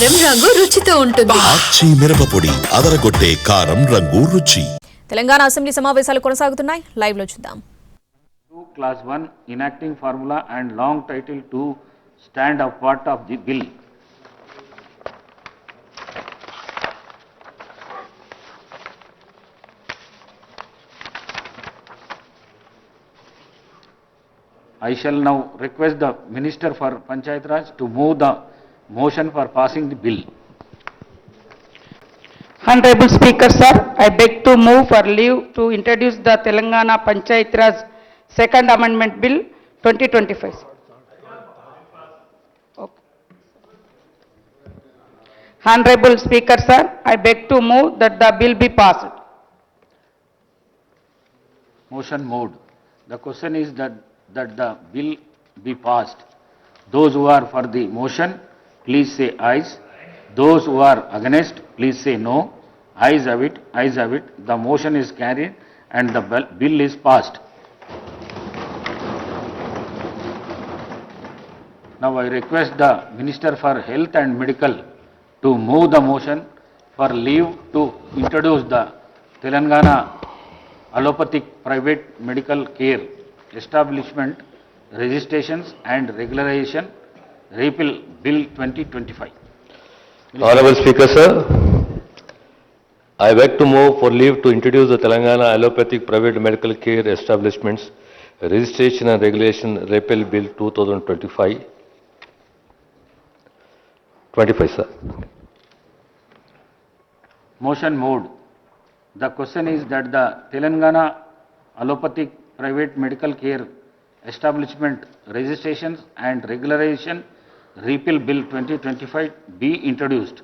కారం రంగు రుచితో ఉంటుంది. ఆచి మిరపపొడి అదరగొట్టే కారం రంగు రుచి. తెలంగాణ అసెంబ్లీ సమావేశాలు కొనసాగుతున్నాయి. లైవ్ లో చూద్దాం. Class 1 enacting formula and long title to stand up part of the bill. I shall now request the Minister for Panchayat Raj to move the motion for passing the bill. Honorable Speaker, sir, I beg to move for leave to introduce the Telangana Panchayat Raj Second Amendment Bill 2025. Okay. Honorable Speaker, sir, I beg to move that the bill be passed. Motion moved. The question is that the bill be passed. Those who are for the motion, please say ayes. Those who are against, please say no. Ayes have it, ayes have it. The motion is carried and the bill is passed. Now I request the Minister for Health and Medical to move the motion for leave to introduce the Telangana Allopathic Private Medical Care Establishment Registrations and Regularization Repeal Bill 2025. Honorable Speaker, sir, I beg to move for leave to introduce the Telangana Allopathic Private Medical Care Establishments Registration and Regulation Repeal Bill 2025. 25, sir. Motion moved. The question is that the Telangana Allopathic Private Medical Care Establishment Registrations and Regularization Repeal Bill 2025 be introduced.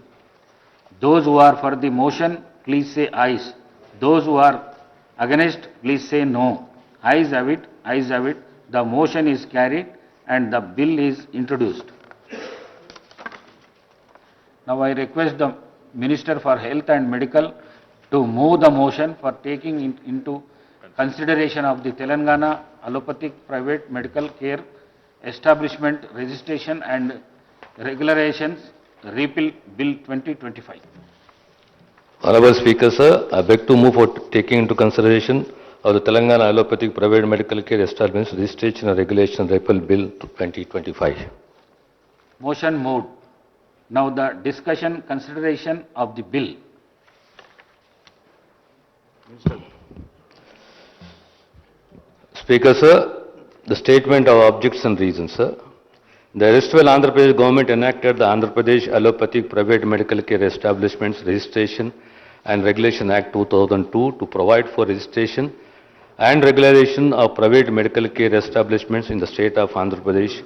Those who are for the motion, please say ayes. Those who are against, please say no. Ayes have it, ayes have it. The motion is carried and the bill is introduced. Now I request the Minister for Health and Medical to move the motion for taking into consideration of the Telangana Allopathic Private Medical Care Establishment Registration and Regulations Repeal Bill 2025. Honorable Speaker, sir, I beg to move for taking into consideration of the Telangana Allopathic Private Medical Care Establishments Registration and Regulation Repeal Bill 2025. Motion moved. Now the discussion consideration of the bill. Speaker, sir, the statement of objects and reasons, sir. The erstwhile Andhra Pradesh government enacted the Andhra Pradesh Allopathic Private Medical Care Establishments Registration and Regulation Act 2002 to provide for registration and regularization of private medical care establishments in the state of Andhra Pradesh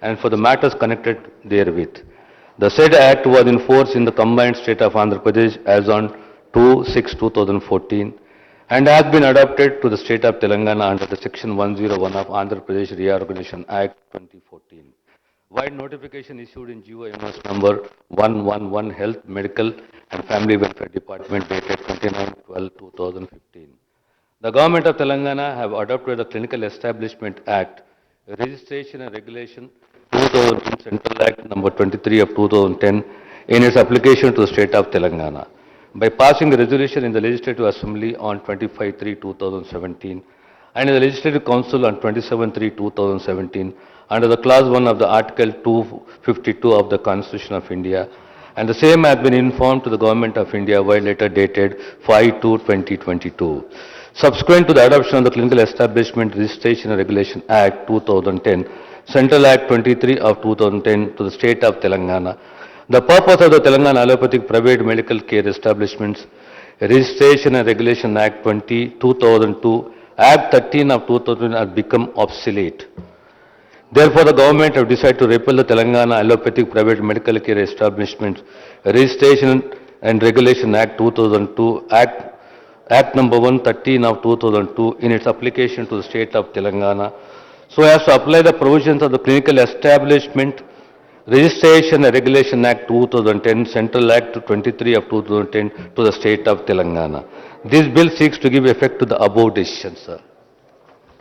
and for the matters connected therewith. The said act was in force in the combined state of Andhra Pradesh as on 2/6/2014 and has been adopted to the state of Telangana under the section 101 of Andhra Pradesh Reorganization Act 2014. Wide notification issued in GOMS number 111 Health, Medical and Family Welfare Department dated 29/12/2015. The government of Telangana have adopted the Clinical Establishment Act, Registration and Regulation 2010 Central Act number 23 of 2010 in its application to the state of Telangana by passing a resolution in the Legislative Assembly on 25/3/2017 and in the Legislative Council on 27/3/2017 under the clause 1 of the Article 252 of the Constitution of India, and the same has been informed to the Government of India by letter dated 5/2/2022. Subsequent to the adoption of the Clinical Establishment Registration and Regulation Act 2010, Central Act 23 of 2010 to the state of Telangana, the purpose of the Telangana Allopathic Private Medical Care Establishments Registration and Regulation Act 2002, Act 13 of 2000 has become obsolete. Therefore, the government have decided to repeal the Telangana Allopathic Private Medical Care Establishments Registration and Regulation Act 2002, Act number 113 of 2002 in its application to the state of Telangana, so as to apply the provisions of the Clinical Establishment Registration and Regulation Act 2010, Central Act 23 of 2010 to the state of Telangana. This bill seeks to give effect to the above decision, sir.